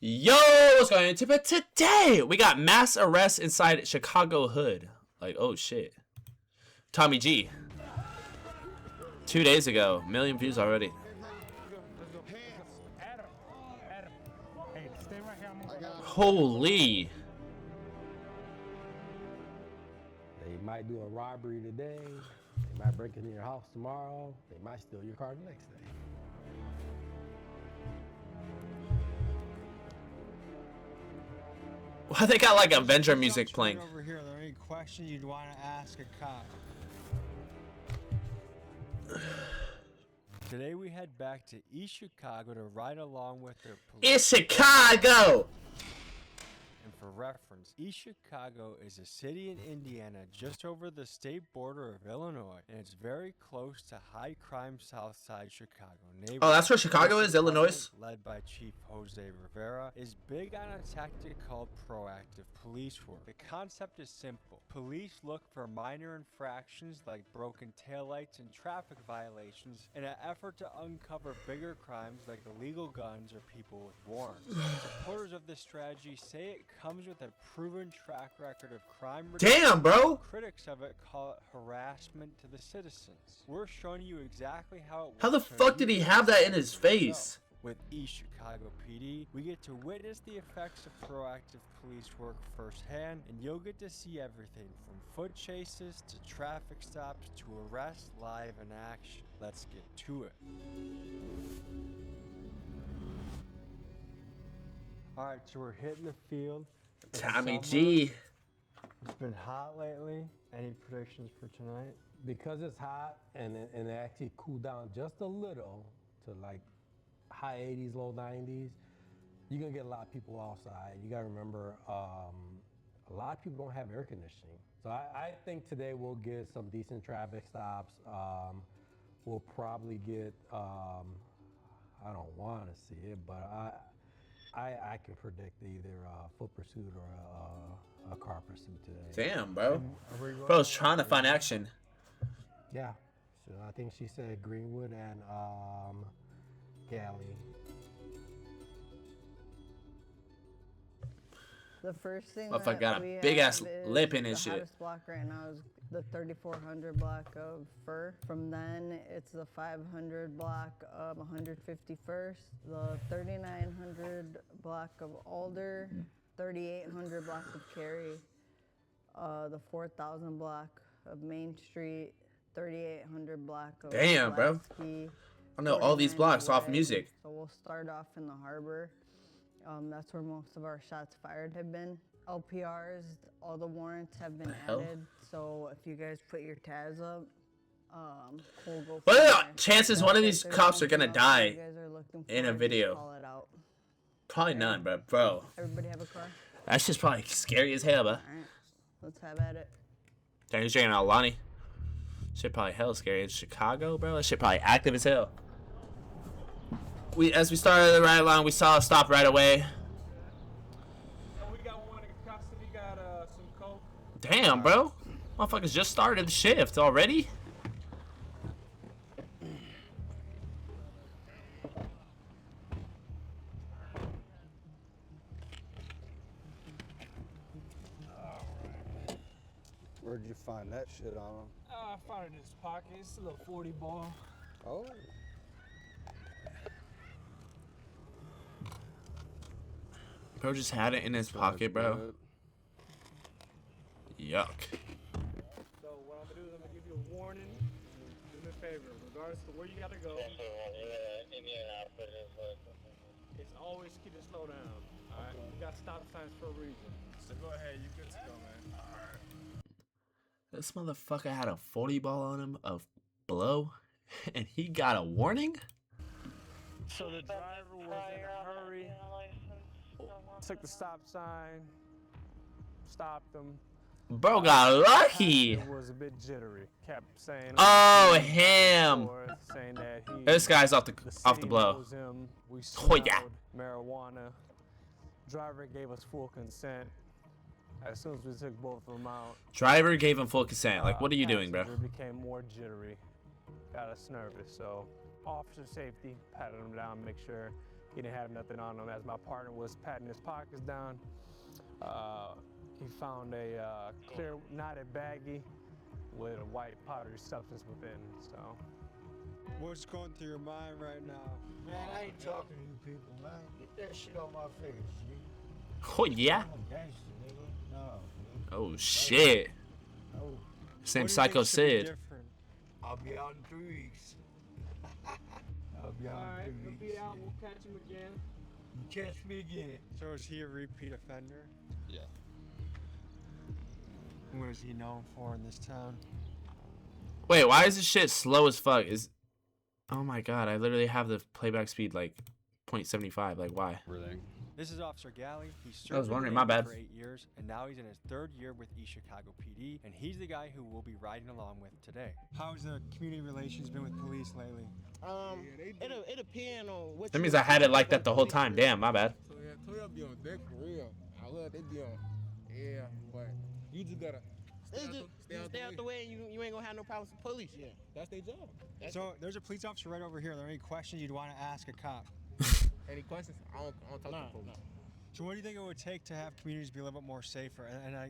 Yo, what's going on? But today we got mass arrest inside Chicago hood. Like, oh shit. Tommy G. 2 days ago, 1,000,000 views already. Holy. They might do a robbery today. They might break into your house tomorrow. They might steal your car the next day. Why they got like Avenger music playing? Over here, are there any questions you'd want to ask a cop? Today we head back to East Chicago to ride along with their police. It's Chicago! And for reference, East Chicago is a city in Indiana just over the state border of Illinois, and it's very close to high crime South Side Chicago. Oh, that's where Chicago is, Illinois? Led by Chief Jose Rivera, is big on a tactic called proactive police work. The concept is simple. Police look for minor infractions like broken taillights and traffic violations in an effort to uncover bigger crimes like illegal guns or people with warrants. Supporters of this strategy say it comes with a proven track record of crime reduction. Damn, bro! Critics of it call it harassment to the citizens. We're showing you exactly how it works. How the fuck did he have that in his face? With East Chicago PD, we get to witness the effects of proactive police work firsthand, and you'll get to see everything from foot chases to traffic stops to arrests live in action. Let's get to it. Alright, so we're hitting the field. It's Tommy summer. G. It's been hot lately. Any predictions for tonight? Because it's hot and it actually cooled down just a little to like high 80s, low 90s, you're gonna get a lot of people outside. You gotta remember, a lot of people don't have air conditioning. So I think today we'll get some decent traffic stops. We'll probably get, I don't wanna see it, but I can predict either a foot pursuit or a car pursuit today. Damn, bro. Bro's trying to find action. Yeah, so I think she said Greenwood and Galley. The first thing Motherfucker that got we a big ass have is lip in his the shit. hottest block right now is the 3400 block of Fur. From then it's the 500 block of 151st, the 3900 block of Alder, 3800 block of Cary, the 4000 block of Main Street, 3800 block of Damn, bro. Pulaski, I know all these 49 blocks off Way. music. So we'll start off in the harbor. That's where most of our shots fired have been. LPRs, all the warrants have been added. So if you guys put your tabs up, we'll go. What are from the there. chances one of these If there's cops are anything gonna else die you guys are looking in a for, just video? Call it out. Probably none, bro. Everybody have a car? That's just probably scary as hell, bro. All right, let's have at it. Damn, he's drinking out Lonnie. Shit probably hell scary. In Chicago, bro, that shit probably active as hell. As we started the ride along, we saw a stop right away. We got one in custody, got some coke. Damn, bro. Motherfuckers just started the shift already? Where'd you find that shit on him? I found it in his pocket. It's a little 40 ball. Oh. Bro just had it in his pocket, bro. Good. Yuck. So what I'm gonna do is I'm gonna give you a warning. Do me a favor, regardless of where you gotta go. It's always keep it slow down. Alright? You got stop signs for a reason. So go ahead, you good to go, man. Alright. This motherfucker had a 40 ball on him of blow, and he got a warning? So the driver was in a hurry. Took the stop sign. Stopped him. Bro got lucky. It was a bit jittery. Kept saying. Oh, him. Saying that he, This guy's off the city blow. knows him. We Oh, yeah. smelled marijuana. Driver gave us full consent. As soon as we took both of them out, Driver gave him full consent. Like, what are you doing, bro? passenger became more jittery. Got us nervous. So, officer safety, patted him down, make sure He didn't have nothing on him. As my partner was patting his pockets down, he found a clear knotted baggie with a white powdery substance within. So, What's going through your mind right now? Man, I ain't talking to you people, man. Get that shit on my face, G. Oh yeah. I'm a gangster, nigga. No, nigga. Oh shit. No. Same What do you Psycho think should be Sid. different? I'll be out in 3 weeks. I'll be out in 3 weeks. We'll catch him again. You catch me again. So is he a repeat offender? Yeah. What is he known for in this town? Wait, why is this shit slow as fuck? Oh my god, I literally have the playback speed like 0.75. Like why? Everything. This is Officer Galley. He served I was in the wondering, my Navy bad. for 8 years, and now he's in his 3rd year with East Chicago PD, and he's the guy who we'll be riding along with today. How's the community relations been with police lately? It depend on what. That means I had it like that the whole time. Damn, my bad. So yeah, Toya be on deck for real. I love they be on. Yeah, but you just gotta stay out the way, and you ain't gonna have no problems with police. Yeah, That's their job. So there's a police officer right over here. Are there any questions you'd want to ask a cop? Any questions? I don't talk to police. So what do you think it would take to have communities be a little bit more safer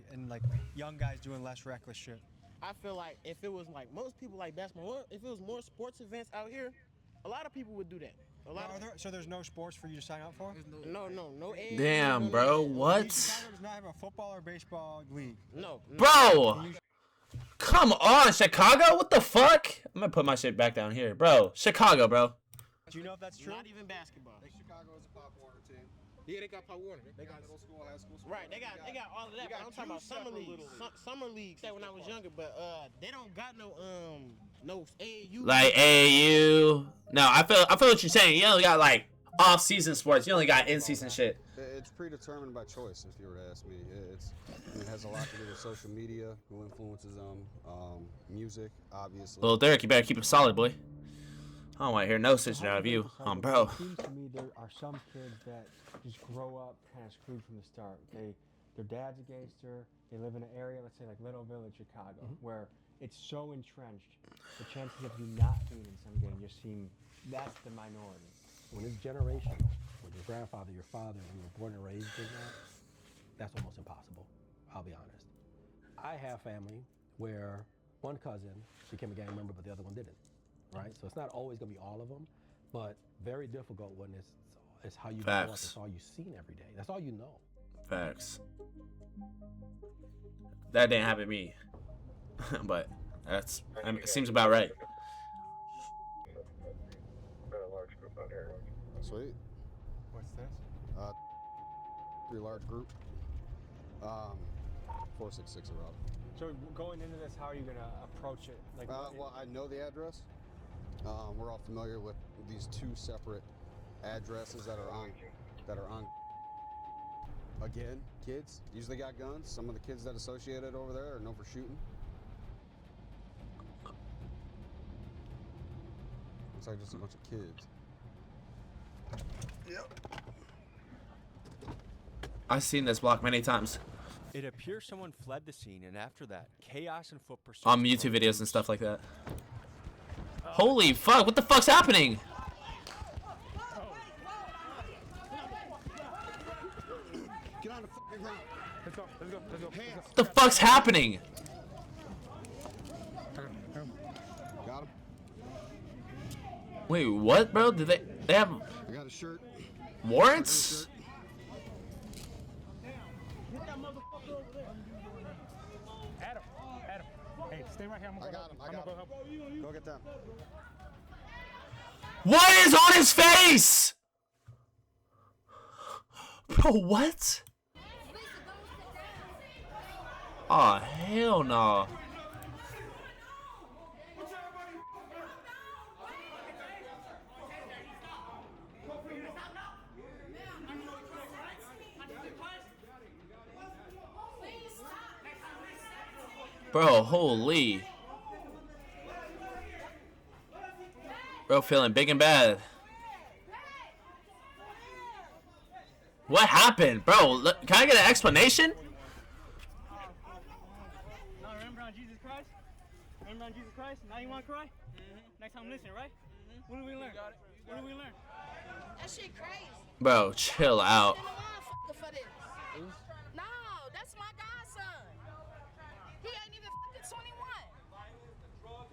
and like young guys doing less reckless shit? I feel like if it was like most people like basketball, if it was more sports events out here, a lot of people would do that. A lot. So there's no sports for you to sign up for? No. age, Damn, no bro, age. what? Chicago does not have a football or baseball league. No. Bro! Come on, Chicago? What the fuck? I'm gonna put my shit back down here. Bro, Chicago, bro. Do you know if that's true? Not even basketball. Chicago is a Pop Warner team. Yeah, they got Pop Warner. They got middle school, high school. Right, they got all of that. But I'm talking about summer leagues. Summer leagues. That when I was younger, but they don't got no AAU. Like AAU. No, I feel what you're saying. You only got like off-season sports. You only got in-season shit. It's predetermined by choice, if you were to ask me. It has a lot to do with social media, who influences them, music, obviously. Little Derek, you better keep it solid, boy. I don't want to hear no snitching out of you. Bro. It seems to me there are some kids that just grow up kind of screwed from the start. Their dad's a gangster. They live in an area, let's say like Little Village, Chicago, where it's so entrenched. The chances of you not being in some gang just seem, that's the minority. When it's generational, when your grandfather, your father, when you were born and raised in that, that's almost impossible. I'll be honest. I have family where one cousin became a gang member, but the other one didn't. Right? So it's not always gonna be all of them, but very difficult when it's how you grow up. Facts. It's all you've seen every day. That's all you know. Facts. That didn't happen to me. But it seems about right. Sweet. What's this? 3 large group. 466 around. So going into this, how are you gonna approach it? Like, Well, I know the address. We're all familiar with these 2 separate addresses that are on. Again, kids usually got guns. Some of the kids that associated over there are known for shooting. Looks like just a bunch of kids. Yep. I've seen this block many times it appears someone fled the scene, and after that, chaos and foot pursuits. on YouTube videos and stuff like that. Holy fuck! What the fuck's happening? Get on the fucking ground. Let's go. What the fuck's happening? Got him. Wait, what, bro? Did they have I got a shirt. warrants? Adam. Hey, stay right here. I got him. I got him. Go get them. What is on his face? Bro, what? Aw, hell no. Bro, holy. Bro, feeling big and bad. What happened? Bro, look, can I get an explanation? Now remember on Jesus Christ? Remember on Jesus Christ? Now you want to cry? Next time listen, right? What do we learn? What did we learn? That shit crazy. Bro, chill out. In the motherfucker for this. No, that's my godson. He ain't even fucking 21.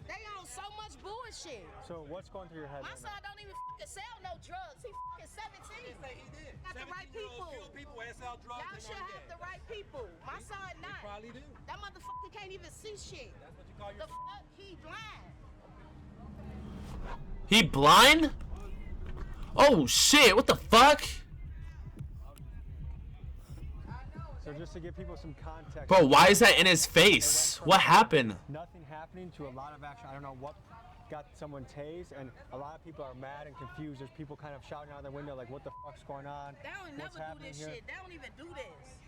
They on so much bullshit. So what's going through your head? My right son don't even fucking sell no drugs. He fucking 17. Got the right people. Y'all should have the right people. My son not. Probably do. That motherfucker can't even see shit. That's what you call The fuck? He blind. He blind? Oh shit, what the fuck? So just to give people some context. Bro, why is that in his face? What happened? Nothing happening to a lot of action. I don't know what got someone tased, and a lot of people are mad and confused. There's people kind of shouting out the window like, what the fuck's going on? They don't What's never do happening this here? shit. They don't even do this.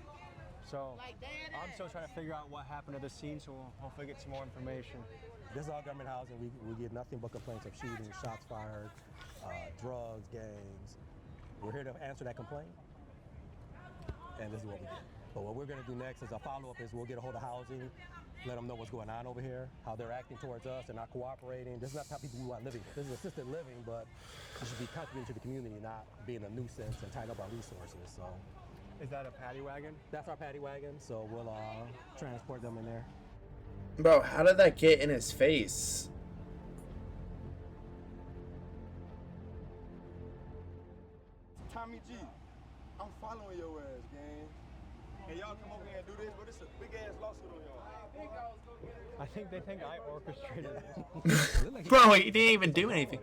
So Like dead I'm still ass. trying to figure out what happened to the scene, so we'll hopefully get some more information. This is all government housing. We get nothing but complaints of shootings, shots fired, drugs, gangs. We're here to answer that complaint, and this is what we did. But what we're going to do next is a follow-up is we'll get a hold of housing, let them know what's going on over here, how they're acting towards us, they're not cooperating. This is not how people we want living. This is assisted living, but it should be contributing to the community, not being a nuisance and tying up our resources. So, Is that a paddy wagon? that's our paddy wagon, so we'll transport them in there. Bro, how did that get in his face? Tommy G, I'm following your ass, gang. And y'all come over here and do this, but it's a big ass lawsuit on y'all. I think they think I orchestrated it. Bro, he didn't even do anything.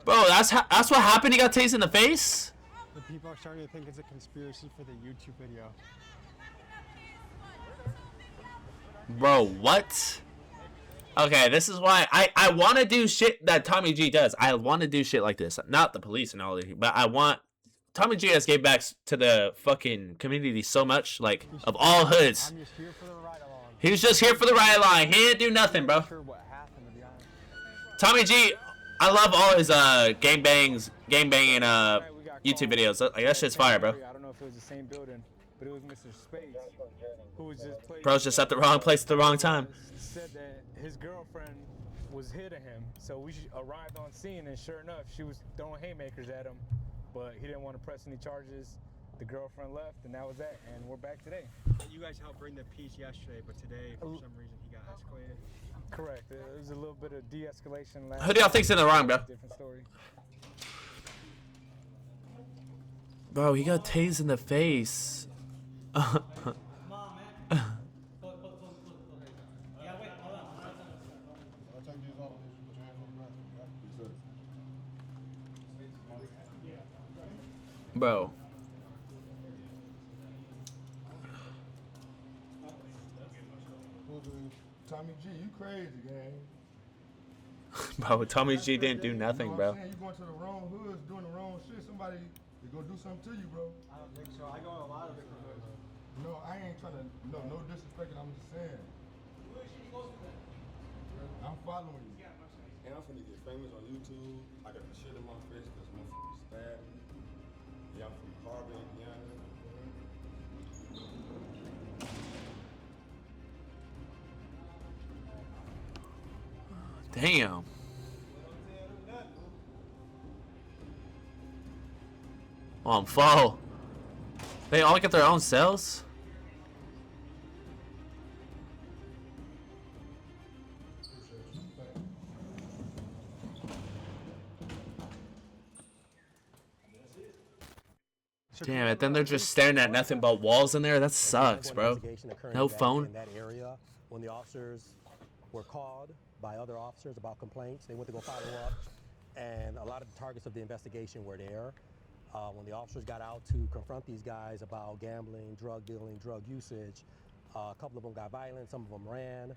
Bro, that's what happened? He got tased in the face? The people are starting to think it's a conspiracy for the YouTube video. Bro, what? Okay, this is why I want to do shit that Tommy G does. I want to do shit like this. Not the police and all that, but I want... Tommy G has gave back to the fucking community so much, like, of all hoods. I'm just here for the ride along. He was just here for the ride along. He didn't do nothing, bro. I'm not sure what happened, to be honest. Tommy G, I love all his gangbanging YouTube videos. Like, that shit's fire, bro. I don't know if it was the same building, but it was Mr. Spades, who was just playing. Bro's just at the wrong place at the wrong time. Said that his girlfriend was hitting him, so we arrived on scene, and sure enough, she was throwing haymakers at him, but he didn't want to press any charges. The girlfriend left, and that was that, and we're back today. You guys helped bring the peace yesterday, but today, for some reason, he got escalated. Correct. It was a little bit of de-escalation. Who do y'all think's in the wrong, bro? Different story. Bro, he got tased in the face. Bro. Tommy G, you crazy, gang. Bro, Tommy G didn't do nothing, You know bro. what I'm saying? You going to the wrong hoods, doing the wrong shit. Somebody is gonna do something to you, bro. I don't think so. I go to a lot of different hoods. No, I ain't trying to. No disrespect. I'm just saying. I'm following you. And I'm finna get famous on YouTube. I got the shit in my face because motherfuckers stabbed me. Yeah, I'm from Carbon, Indiana. Damn. On fall. They all get their own cells? Damn it, then they're just staring at nothing but walls in there? That sucks, bro. No phone. In that area, when the officers were called by other officers about complaints, they went to go follow up, and a lot of the targets of the investigation were there. When the officers got out to confront these guys about gambling, drug dealing, drug usage, a couple of them got violent, some of them ran.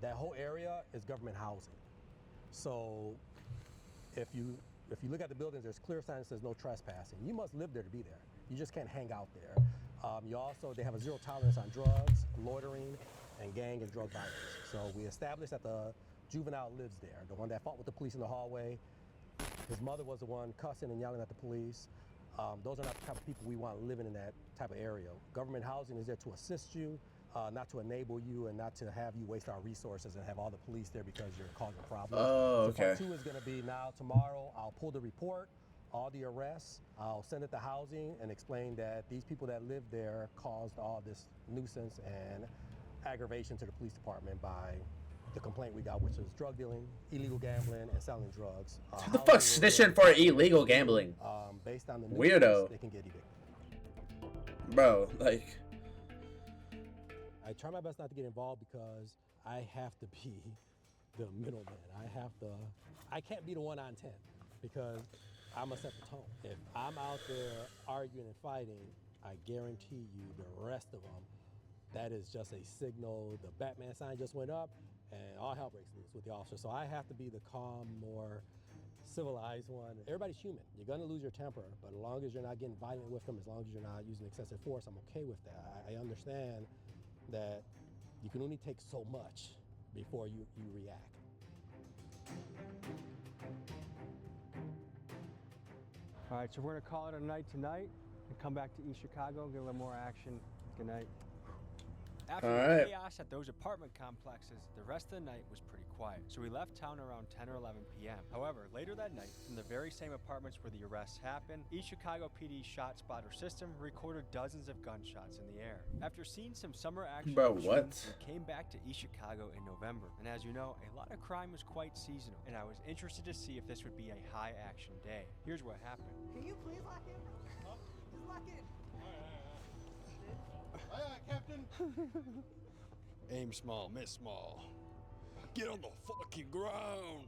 That whole area is government housing. So if you look at the buildings, there's clear signs that says no trespassing. You must live there to be there. You just can't hang out there. They have a zero tolerance on drugs, loitering, and gang and drug violence. So we established that the juvenile lives there, the one that fought with the police in the hallway. His mother was the one cussing and yelling at the police. Those are not the type of people we want living in that type of area. Government housing is there to assist you, not to enable you and not to have you waste our resources and have all the police there because you're causing problems. Oh, So okay. part 2 is going to be now tomorrow. I'll pull the report, all the arrests. I'll send it to housing and explain that these people that live there caused all this nuisance and aggravation to the police department by the complaint we got, which is drug dealing, illegal gambling, and selling drugs. Who the fuck's snitching for illegal gambling? Based on the Weirdo. nuisance, they can get evicted. Bro, like, I try my best not to get involved because I have to be the middleman. I can't be the 1 on 10 because I'm gonna set the tone. If I'm out there arguing and fighting, I guarantee you the rest of them, that is just a signal. The Batman sign just went up and all hell breaks loose with the officer. So I have to be the calm, more civilized one. Everybody's human. You're gonna lose your temper, but as long as you're not getting violent with them, as long as you're not using excessive force, I'm okay with that. I understand that you can only take so much before you react. All right, so we're gonna call it a night tonight and come back to East Chicago, get a little more action. Good night. After the chaos at those apartment complexes, the rest of the night was pretty quiet, so we left town around 10 or 11 p.m. However, later that night, from the very same apartments where the arrests happened, East Chicago PD's shot spotter system recorded dozens of gunshots in the air. After seeing some summer action, Bro, what? we came back to East Chicago in November, and as you know, a lot of crime is quite seasonal, and I was interested to see if this would be a high-action day. Here's what happened. Can you please lock in? Just lock in. Aye, aye, Captain. Aim small, miss small. Get on the fucking ground.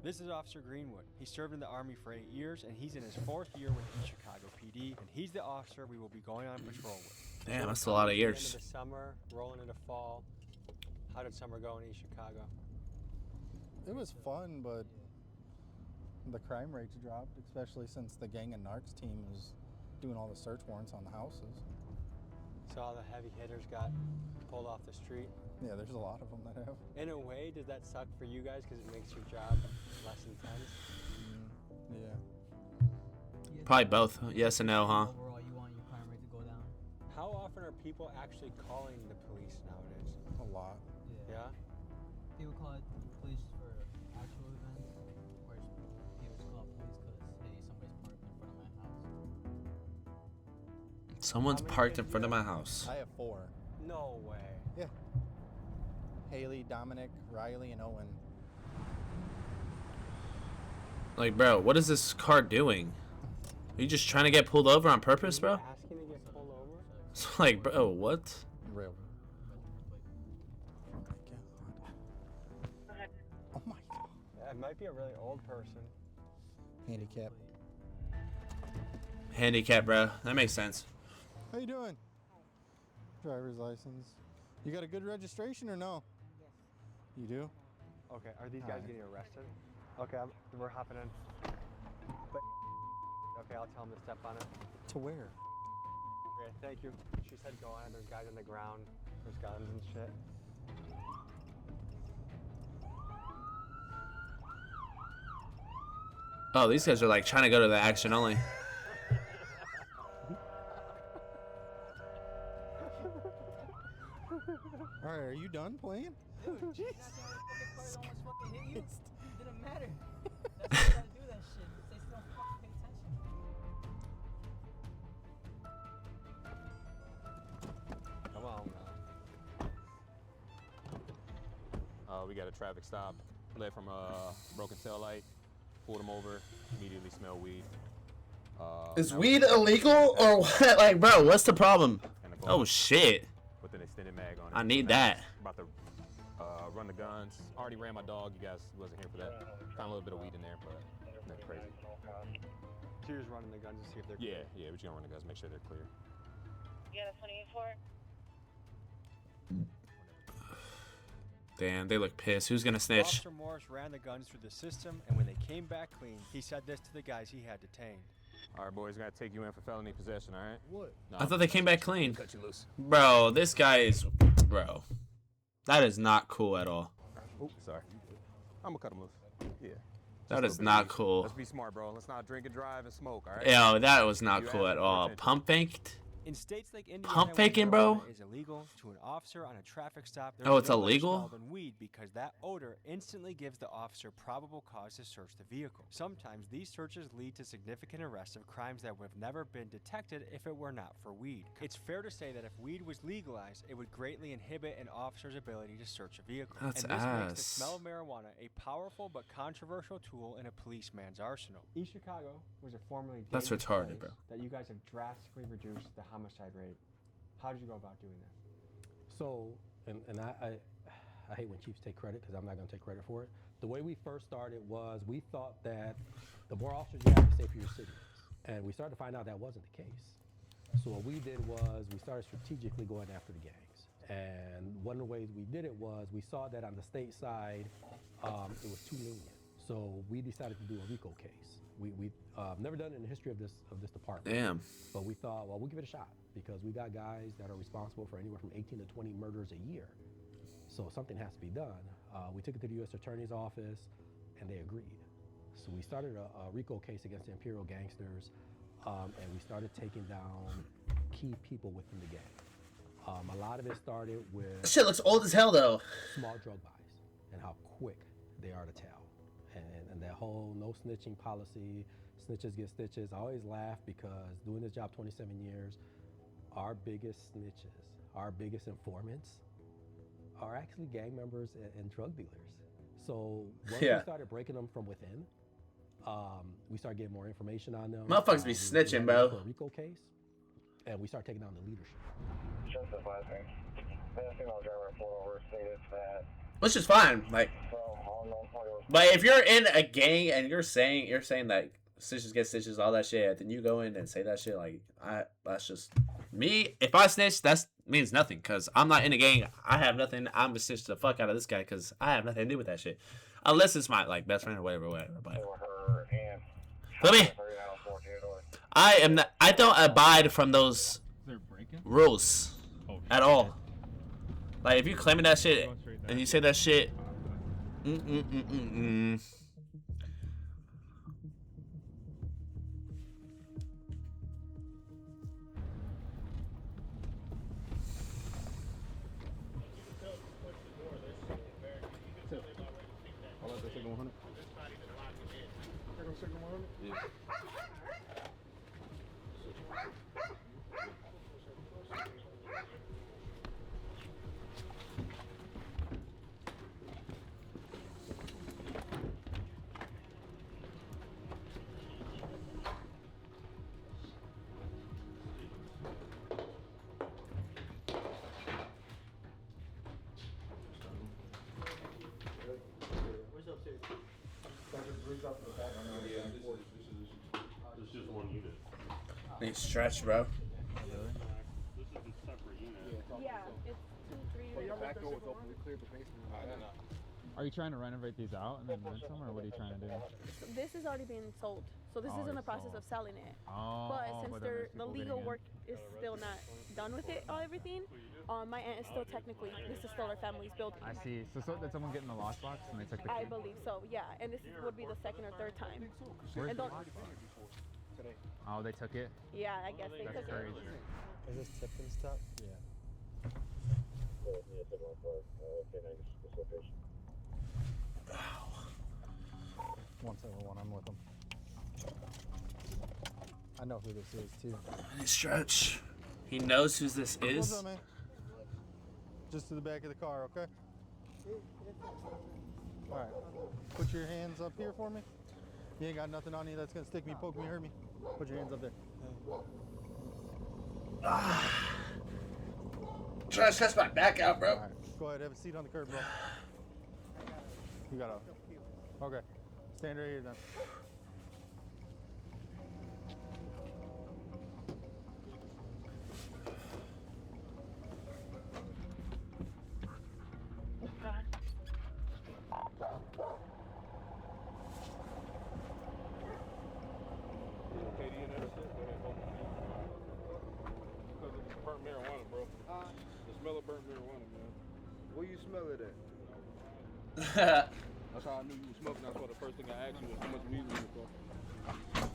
This is Officer Greenwood. He served in the Army for 8 years, and he's in his 4th year with East Chicago PD, and he's the officer we will be going on patrol with. damn, that's a lot of End years. of the summer, rolling into fall. How did summer go in East Chicago? It was fun, but the crime rates dropped, especially since the gang and narcs team is doing all the search warrants on the houses. So all the heavy hitters got pulled off the street. Yeah, there's a lot of them that have. In a way, does that suck for you guys because it makes your job less intense? Yeah. Probably both. Yes and no, huh? Overall, you want your crime rate to go down? How often are people actually calling the police nowadays? A lot. Yeah? People call it police for actual events, or people just call police because, hey, somebody's parked in front of my house. Someone's parked in front of my house. I have 4. No way. Yeah. Haley, Dominic, Riley, and Owen. Like, bro, what is this car doing? Are you just trying to get pulled over on purpose, bro? Asking to get pulled over? It's like, bro, what? Real. Oh my god. Yeah, it might be a really old person. Handicap. Handicap, bro. That makes sense. How you doing? Driver's license. You got a good registration or no? Yes. You do? Okay, are these guys Alright. getting arrested? Okay, we're hopping in. But, okay, I'll tell them to step on it. To where? Okay, thank you. She said go on it. There's guys on the ground. There's guns and shit. Oh, these guys are like trying to go to the action only. Alright, are you done playing? Dude, Jesus. Almost fucking hit you. It didn't matter. That's why you gotta do that shit. They still fucking pay attention. Come on, We got a traffic stop. Led from a broken tail light. Pulled him over. Immediately smelled weed. Is weed illegal or what? Like, bro, what's the problem? Oh shit. With an extended mag on it. I need that. About to run the guns. Already ran my dog. You guys wasn't here for that. Found a little bit of weed in there, but nothing crazy. So you're just running the guns to see if they're clear? Yeah, we're just gonna run the guns, make sure they're clear. You got a 28-4? Damn, they look pissed. Who's gonna snitch? Officer Morris ran the guns through the system, and when they came back clean, he said this to the guys he had detained. All right, boys, gotta take you in for felony possession, all right? What? No, I thought they came back clean. Cut you loose. Bro, this guy is... Bro. That is not cool at all. Oh, sorry. I'm gonna cut him loose. Yeah. That is not cool. Let's be smart, bro. Let's not drink and drive and smoke, all right? Yo, that was not You cool asked at for all. attention. Pump faked? In states like Indiana, Pump where faking, bro? marijuana is illegal, to an officer on a traffic stop, Oh, there's it's no better illegal? smell than weed because that odor instantly gives the officer probable cause to search the vehicle. Sometimes these searches lead to significant arrests of crimes that would have never been detected if it were not for weed. It's fair to say that if weed was legalized, it would greatly inhibit an officer's ability to search a vehicle. That's and this makes the ass. smell of marijuana a powerful but controversial tool in a policeman's arsenal. East Chicago was a formerly That's dangerous retarded, place bro. that you guys have drastically reduced the homicide rate. How did you go about doing that? So, and I hate when chiefs take credit because I'm not going to take credit for it. The way we first started was we thought that the more officers you have, the safer your city is. And we started to find out that wasn't the case. So what we did was we started strategically going after the gangs. And one of the ways we did it was we saw that on the state side, it was too lenient. So we decided to do a RICO case. We never done it in the history of this department. Damn. But we thought, well, we'll give it a shot because we got guys that are responsible for anywhere from 18 to 20 murders a year. So something has to be done. We took it to the U.S. Attorney's Office, and they agreed. So we started a RICO case against the Imperial Gangsters, and we started taking down key people within the gang. A lot of it started with That shit looks old as hell, though. small drug buys and how quick they are to tell. And that whole no snitching policy, snitches get stitches. I always laugh because doing this job 27 years, our biggest snitches, our biggest informants are actually gang members and drug dealers. So once we started breaking them from within, we started getting more information on them. Motherfuckers be snitching, bro. For a RICO case, and we started taking down the leadership. Just the last thing. Female driver pulled over stated that. Which is fine, like. But if you're in a gang and you're saying that stitches get stitches, all that shit, then you go in and say that shit, like that's just me. If I snitch, that means nothing because I'm not in a gang. I have nothing. I'm gonna stitch the fuck out of this guy because I have nothing to do with that shit, unless it's my like best friend or whatever. But let me. I don't abide from those rules at all. Like if you claiming that shit and you say that shit. It's just one unit. Need stretch, bro. This is a separate unit. Yeah, it's 2, 3 units. Back door was open. We cleared the basement. Are you trying to renovate these out and then rent them, or what are you trying to do? This is already being sold, so this is in the process of selling it. Oh, But since but then there's the people legal getting in. work is still not done with it, everything, my aunt is still technically, this is still her family's building. I see. So did someone get in the lockbox and they took the key? I believe so, yeah. And this would be the second or third time. Where's And the don't- lockbox? Oh, they took it? Yeah, I guess they That's took crazy. it. Is this tip and stuff? Yeah. Wow. 171, I'm with them. I know who this is too. Need stretch. He knows who this is. What's up, man? Just to the back of the car, okay? All right. Put your hands up here for me. You ain't got nothing on you that's gonna stick me, poke me, hurt me. Put your hands up there. Try to stretch my back out, bro. All right. Go ahead, have a seat on the curb, bro. You got a. Okay. Stand right here then. Burnt marijuana, bro. The smell of burnt marijuana, man. Where you smell it at? That's how I knew you were smoking. That's why the first thing I asked you was how much weed was in the car.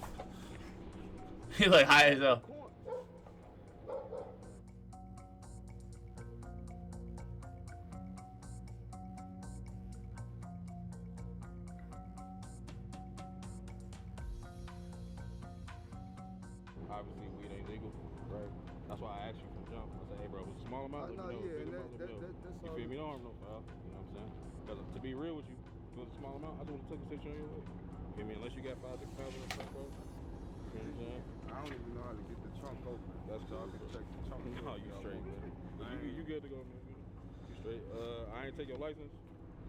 He like high as hell. obviously weed ain't legal, right? That's why I asked you from jump. I said, hey, bro, was it a small amount? No, Let me know. yeah, Big and amount, let me know. that's You all. feel me? No harm, no foul. You know what I'm saying? Because to be real with you, if it was a small amount, I just would have took a picture on your way. You feel me? Unless you got 5,000, 6,000 in the trunk, bro. You know what I'm saying? I don't even know how to get the trunk open. That's so I cool. can check the trunk. No, you straight, man. You good to go, man. You straight. I ain't take your license.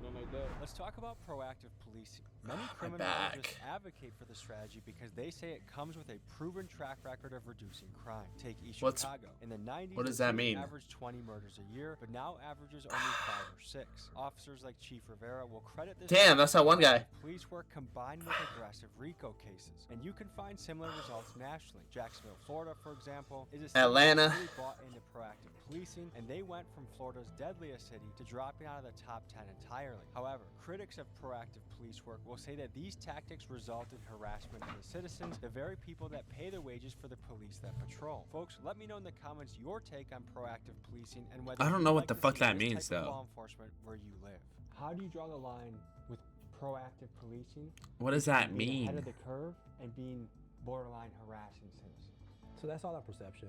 Nothing like that. Let's talk about proactive policing. Many criminologists advocate for the strategy because they say it comes with a proven track record of reducing crime. Take East Chicago. In the 90s, what does that mean? Averaged 20 murders a year, but now averages only 5 or 6. Officers like Chief Rivera will credit this. Damn, that's that one guy. Police work combined with aggressive RICO cases, and you can find similar results nationally. Jacksonville, Florida, for example, is a city Atlanta. that really bought into proactive policing, and they went from Florida's deadliest city to dropping out of the top 10 entirely. However, critics of proactive police work will say that these tactics result in harassment of the citizens, the very people that pay the wages for the police that patrol. Folks, let me know in the comments your take on proactive policing and whether I don't know what the fuck that means, though. Law enforcement where you live. How do you draw the line with proactive policing? What does that mean? Ahead of the curve and being borderline harassing citizens. So that's all that perception.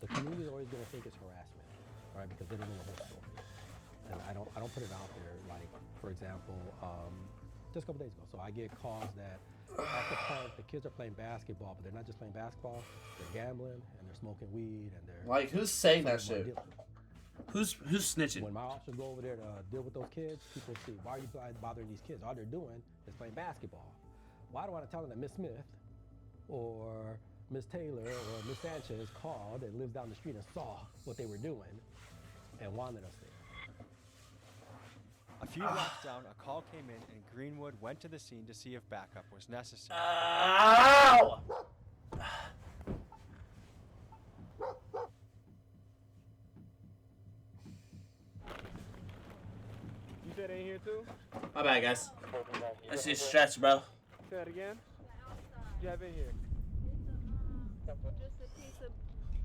The community is always going to think it's harassment, right? Because they don't know the whole story. And I don't put it out there. Like, for example, just a couple days ago, so I get calls that at the park the kids are playing basketball, but they're not just playing basketball. They're gambling and they're smoking weed and they're like, who's saying that shit? Who's snitching? When my officers go over there to deal with those kids, people see, why are you bothering these kids? All they're doing is playing basketball. Why do I want to tell them that Miss Smith or Miss Taylor or Miss Sanchez called and lives down the street and saw what they were doing and wanted us there? A few blocks down, a call came in and Greenwood went to the scene to see if backup was necessary. Ow! You said ain't here too? My bad, guys. That's just stretch, bro. Say that again? What you have in here? Just a piece of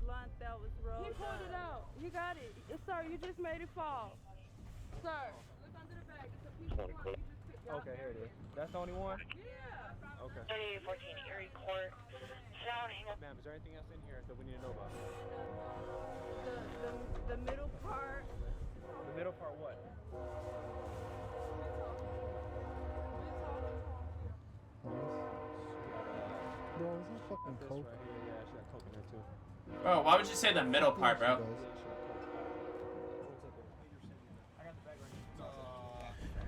blunt that was rolled. He pulled it out. You got it. Sir, you just made it fall. Sir, look under the bag. It's a piece of blunt. You just picked it out. Okay, here it is. That's the only one? Yeah. Okay. 3814 Erie Court. Ma'am, is there anything else in here that we need to know about? The middle part. The middle part what? Bro, is that fucking coke? Right here. Yeah, she got coke in there too. Bro, why would you say the middle part, bro?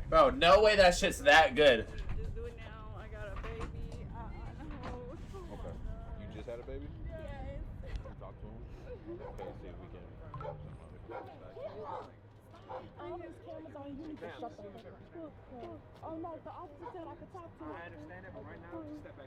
Bro, no way that shit's that good. Just do it now. I got a baby. No. Okay. You just had a baby? Yes. You talk to him? Okay, see if we can. Oh no, the officer said I could talk to him. I understand it, but right now, just step back.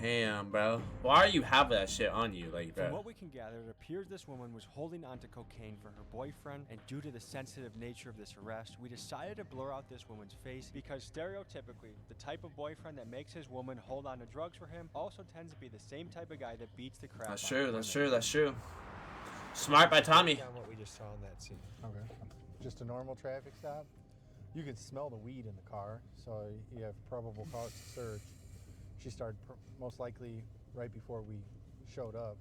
Damn, bro. Why do you have that shit on you, like, From bro? what we can gather, it appears this woman was holding onto cocaine for her boyfriend, and due to the sensitive nature of this arrest, we decided to blur out this woman's face because stereotypically, the type of boyfriend that makes his woman hold on to drugs for him also tends to be the same type of guy that beats the crap That's out true, of that's women. true, that's true. Smart by Tommy. What we just saw in that scene. Okay. Just a normal traffic stop. You can smell the weed in the car, so you have probable cause to search. She started most likely right before we showed up.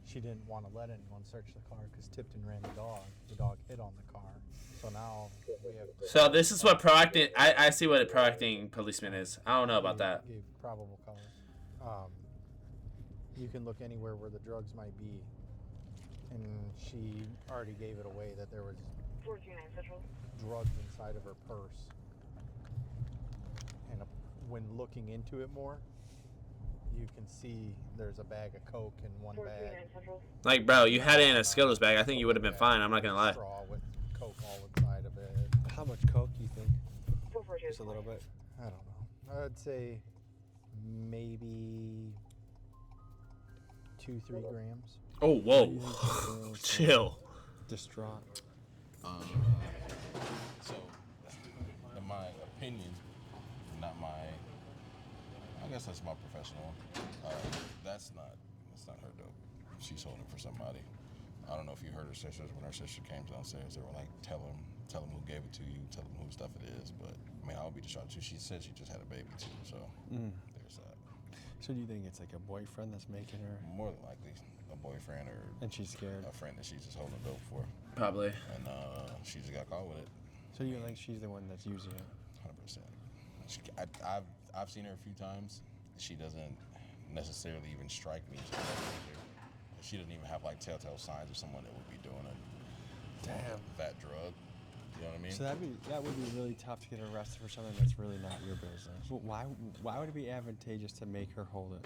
She didn't want to let anyone search the car because Tipton ran the dog. The dog hit on the car. So now we have... So this is what proacting... I see what a proacting policeman is. I don't know about that. Gave probable cause. You can look anywhere where the drugs might be. And she already gave it away that there was 429 Central. drugs inside of her purse. And when looking into it more, you can see there's a bag of coke in one bag. Like, bro, you had it in a Skittles bag. I think you would have been fine. I'm not gonna lie. Straw with coke all inside of it. How much coke do you think? Just a little bit. I don't know. I'd say maybe 2-3 grams. Oh, whoa. Chill. Distraught. So, in my opinion, not my, I guess that's my professional. That's not her dope. She's holding for somebody. I don't know if you heard her sisters when her sister came downstairs. They were like, tell tell them who gave it to you, tell them who stuff it is. But I mean, I would be distraught too. She said she just had a baby too, so there's that. So do you think it's like a boyfriend that's making her? More than likely, a boyfriend or And she's scared. a friend that she's just holding dope for. Probably. And she just got caught with it. So you think she's the one that's using it? 100%. I've seen her a few times. She doesn't necessarily even strike me. She doesn't even have like telltale signs of someone that would be doing that drug. You know what I mean? So that would be really tough to get arrested for something that's really not your business. Well, why would it be advantageous to make her hold it?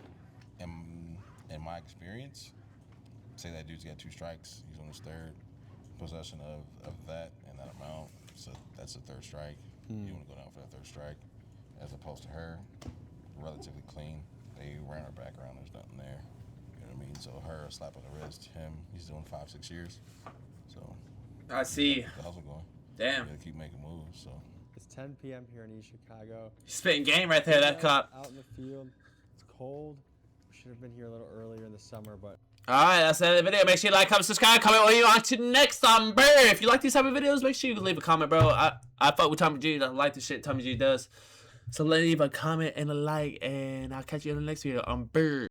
In my experience, say that dude's got 2 strikes. He's on his 3rd possession of that and that amount. So that's the 3rd strike. You want to go down for that 3rd strike, as opposed to her, relatively clean. They ran her background. There's nothing there. You know what I mean? So her, a slap on the wrist. Him, he's doing 5-6 years. So I see. The hustle going. Damn. You gotta keep making moves. So It's 10 p.m. here in East Chicago. Spitting game right there, that cop. Out in the field. It's cold. We should have been here a little earlier in the summer, but. Alright, that's the end of the video. Make sure you like, comment, subscribe, comment what you want to next on Burr. If you like these type of videos, make sure you leave a comment, bro. I fuck with Tommy G. I like the shit Tommy G does. So leave a comment and a like, and I'll catch you in the next video on Burr.